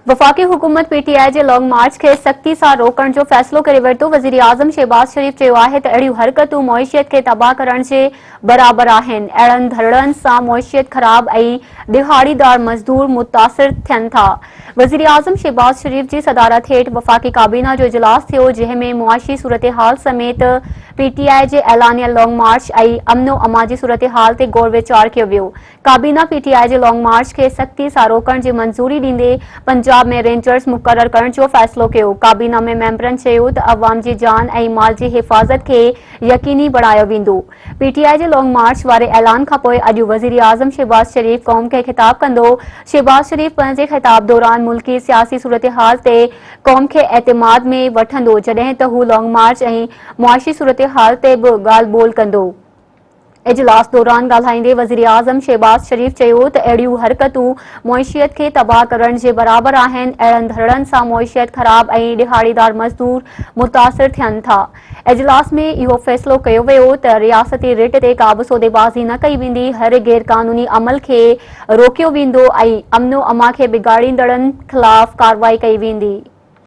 वफाकी हुकूमत पीटीआई जे लॉन्ग मार्च के सख्ती से रोकण जो फैसलो करे वरितो। वज़ीर आज़म शहबाज शरीफ चयो आहे त अहिड़ियूं हरकतूं मईशियत के तबाह करण जे बराबर आहिनि। अहिड़नि धड़नि सां मईशियत ख़राब ऐं दिहाड़ीदार मज़दूर मुतासिर थियनि था। वज़ीर आज़म शहबाज शरीफ की सदारत हेठि वफाकी काबीना जो इजलास थियो, जंहिं में मुआशी सूरत हाल समेत पीटीआई जे ऐलानियल लॉन्ग मार्च ऐं अमनो अमा जी सूरत हाल ते गौर वीचार कयो वियो। काबीना पीटीआई जे लॉन्ग मार्च के सख्ती सां रोकण जी मंजूरी ॾींदे पंजाब में रेंजर्स मुक़रर करण जो फ़ैसिलो कयो। काबीना में मेंबरनि चयो त अवाम जी जान ऐं माल जी हिफ़ाज़त के यकीनी बणायो वेंदो। पीटीआई जे लॉन्ग मार्च वारे ऐलान खां पोइ अॼु वज़ीर आज़म शहबाज शरीफ क़ौम खे ख़िताब कंदो। शहबाज शरीफ पंहिंजे ख़िताब दौरान मुल्की सियासी सूरत हाल ते क़ौम खे एतमाद में वठंदो, जॾहिं त हू लॉन्ग मार्च ऐं मुआशी सूरत हाल ते बि ॻाल्हि ॿोल कंदो। इजलास दौरान ॻाल्हाईंदे वज़ीर आज़म शहबाज शरीफ चयो त अहिड़ियूं हरकतूं मईशियत खे तबाह करण जे बराबर आहिनि। अहिड़नि धड़नि सां मईशियत ख़राब ऐं दिहाड़ीदार मज़दूर मुतासिर थियनि था। इजलास में इहो फ़ैसिलो कयो वियो त रियासती रिट ते का बि सौदेबाज़ी न कई वेंदी, हर गैर क़ानूनी अमल खे रोकियो वेंदो ऐं अमनो अमा खे बिगाड़ींदड़नि ख़िलाफ़ कार्रवाई कई वेंदी।